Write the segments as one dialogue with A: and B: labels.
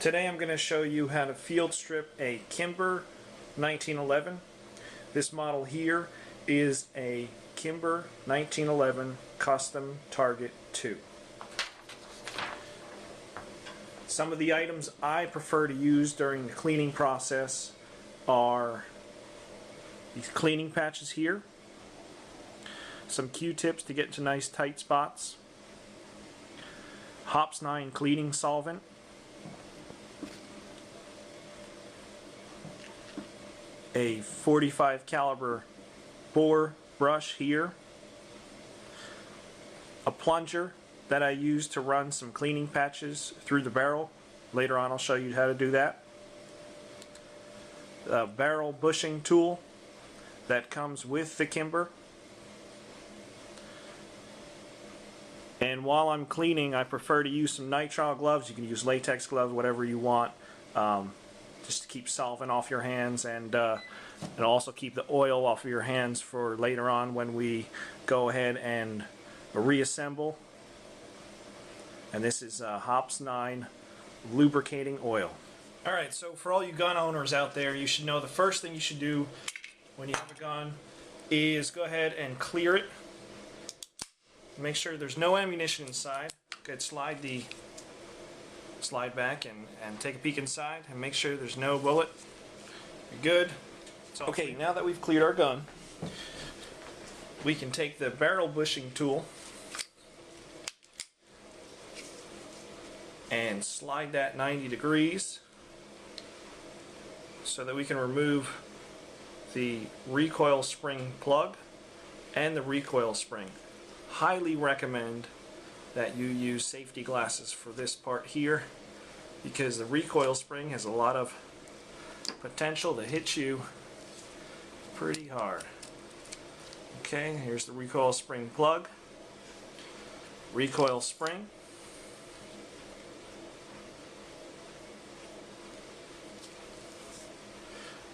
A: Today I'm going to show you how to field strip a Kimber 1911. This model here is a Kimber 1911 Custom Target 2. Some of the items I prefer to use during the cleaning process are these cleaning patches here, some Q-tips to get into nice tight spots, Hops 9 cleaning solvent, a .45 caliber bore brush here, a plunger that I use to run some cleaning patches through the barrel. Later on I'll show you how to do that. A barrel bushing tool that comes with the Kimber. And while I'm cleaning, I prefer to use some nitrile gloves. You can use latex gloves, whatever you want, just to keep solvent off your hands and also keep the oil off of your hands for later on when we go ahead and reassemble. And this is Hops 9 lubricating oil. Alright, so for all you gun owners out there, you should know the first thing you should do when you have a gun is go ahead and clear it. Make sure there's no ammunition inside. Good, slide back and take a peek inside and make sure there's no bullet. You're good. Okay, now that we've cleared our gun, we can take the barrel bushing tool and slide that 90 degrees so that we can remove the recoil spring plug and the recoil spring. Highly recommend that you use safety glasses for this part here because the recoil spring has a lot of potential to hit you pretty hard. Okay, here's the recoil spring plug, recoil spring.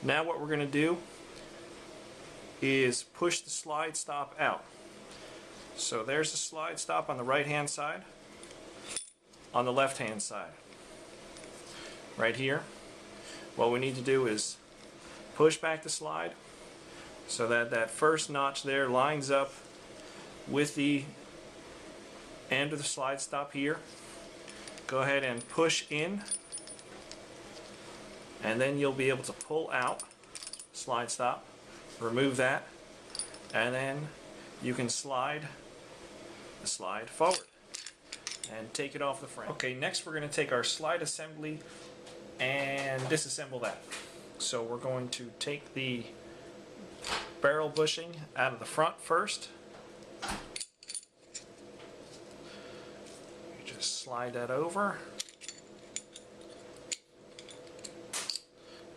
A: Now what we're going to do is push the slide stop out. So there's the slide stop on the right hand side, on the left hand side. Right here, what we need to do is push back the slide so that that first notch there lines up with the end of the slide stop here. Go ahead and push in and then you'll be able to pull out slide stop, remove that, and then you can slide the slide forward and take it off the frame. Okay, next we're going to take our slide assembly and disassemble that. So we're going to take the barrel bushing out of the front first. You just slide that over,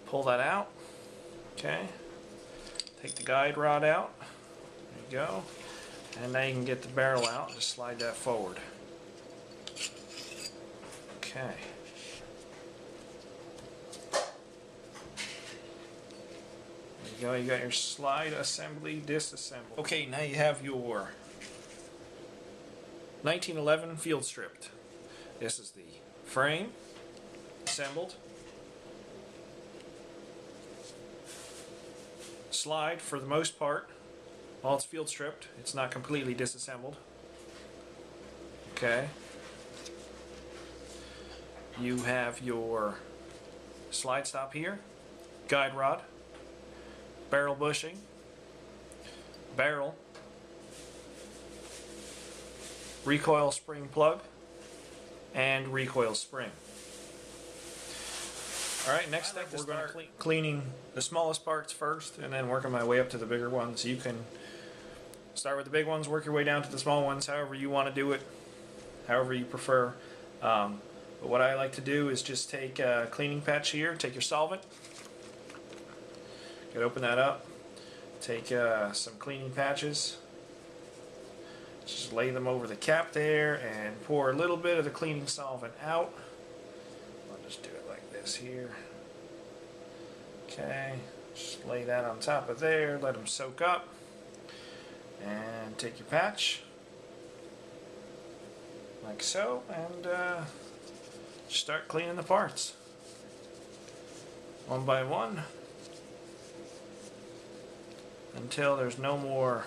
A: pull that out. Okay, take the guide rod out. There you go. And now you can get the barrel out and just slide that forward. Okay. There you go, you got your slide assembly disassembled. Okay, now you have your 1911 field stripped. This is the frame assembled. Slide, for the most part, while it's field stripped, it's not completely disassembled. Okay. You have your slide stop here, guide rod, barrel bushing, barrel, recoil spring plug, and recoil spring. Alright, next step we're going to cleaning the smallest parts first and then working my way up to the bigger ones. You can start with the big ones, work your way down to the small ones, however you want to do it, however you prefer. But what I like to do is just take a cleaning patch here, take your solvent, you can open that up, take some cleaning patches, just lay them over the cap there and pour a little bit of the cleaning solvent out. I'll just do it like this here. Okay, just lay that on top of there, let them soak up, and take your patch like so, and start cleaning the parts. one by one until there's no more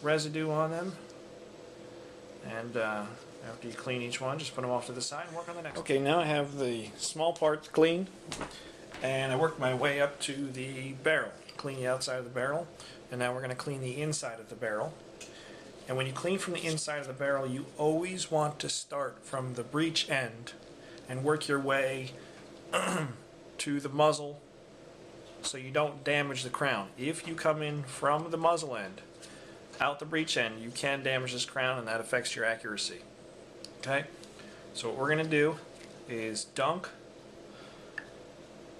A: residue on them. And after you clean each one, just put them off to the side and work on the next one. Okay, now I have the small parts cleaned, and I worked my way up to the barrel. Clean the outside of the barrel, and now we're going to clean the inside of the barrel. And when you clean from the inside of the barrel, you always want to start from the breech end and work your way to the muzzle so you don't damage the crown. If you come in from the muzzle end out the breech end, you can damage this crown, and that affects your accuracy. Okay, so what we're going to do is dunk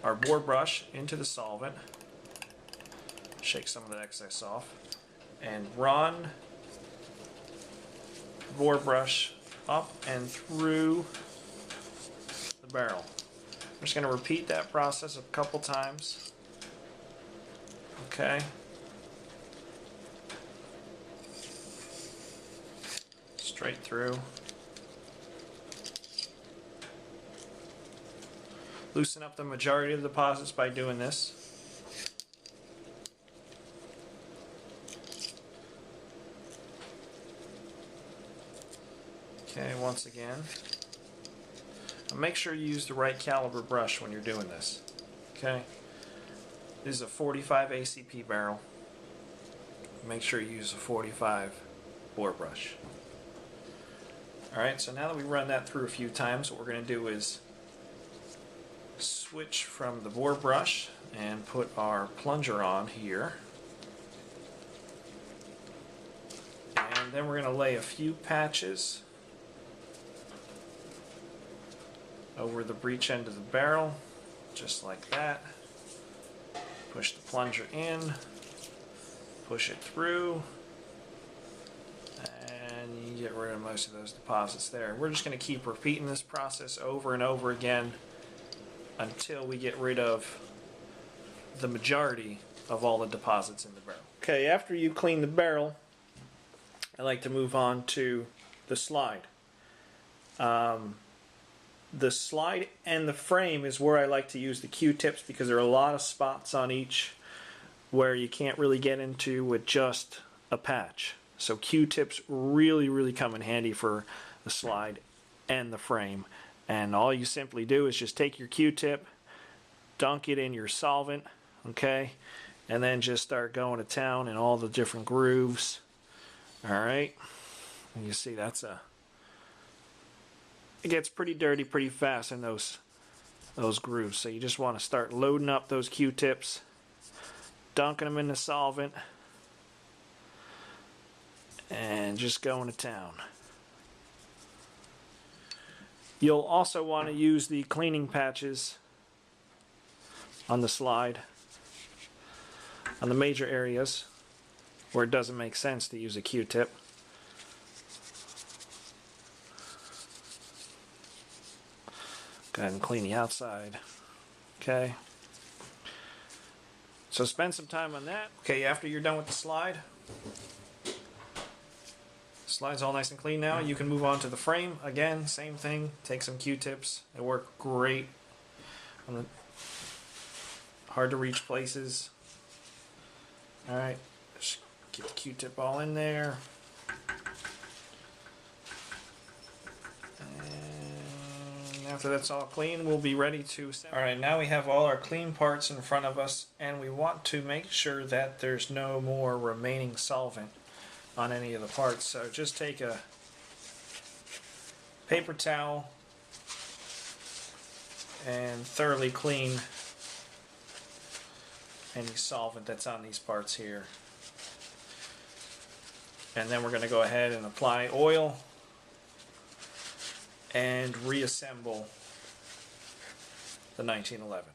A: our bore brush into the solvent, shake some of the excess off, and run the bore brush up and through the barrel. I'm just going to repeat that process a couple times. Okay. Straight through. Loosen up the majority of the deposits by doing this. Okay, once again. And make sure you use the right caliber brush when you're doing this. Okay. This is a 45 ACP barrel. Make sure you use a 45 bore brush. Alright, so now that we run that through a few times, what we're going to do is switch from the bore brush and put our plunger on here. And then we're going to lay a few patches over the breech end of the barrel, just like that. Push the plunger in, push it through, and you get rid of most of those deposits there. We're just going to keep repeating this process over and over again until we get rid of the majority of all the deposits in the barrel. Okay, after you clean the barrel, I like to move on to the slide. The slide and the frame is where I like to use the Q-tips, because there are a lot of spots on each where you can't really get into with just a patch. So Q-tips really come in handy for the slide and the frame. And all you simply do is just take your Q-tip, dunk it in your solvent, okay, and then just start going to town in all the different grooves. Alright, and you see it gets pretty dirty pretty fast in those grooves. So you just want to start loading up those Q-tips, dunking them in the solvent, and just going to town. You'll also want to use the cleaning patches on the slide on the major areas where it doesn't make sense to use a Q-tip. Go ahead and clean the outside. Okay. So spend some time on that. Okay, after you're done with the slide, slide's all nice and clean now, you can move on to the frame. Again, same thing. Take some Q-tips. They work great on the hard to reach places. Alright, just get the Q-tip all in there. And after that's all clean, we'll be ready to assemble. Alright, now we have all our clean parts in front of us, and we want to make sure that there's no more remaining solvent on any of the parts. So just take a paper towel and thoroughly clean any solvent that's on these parts here. And then we're going to go ahead and apply oil and reassemble the 1911.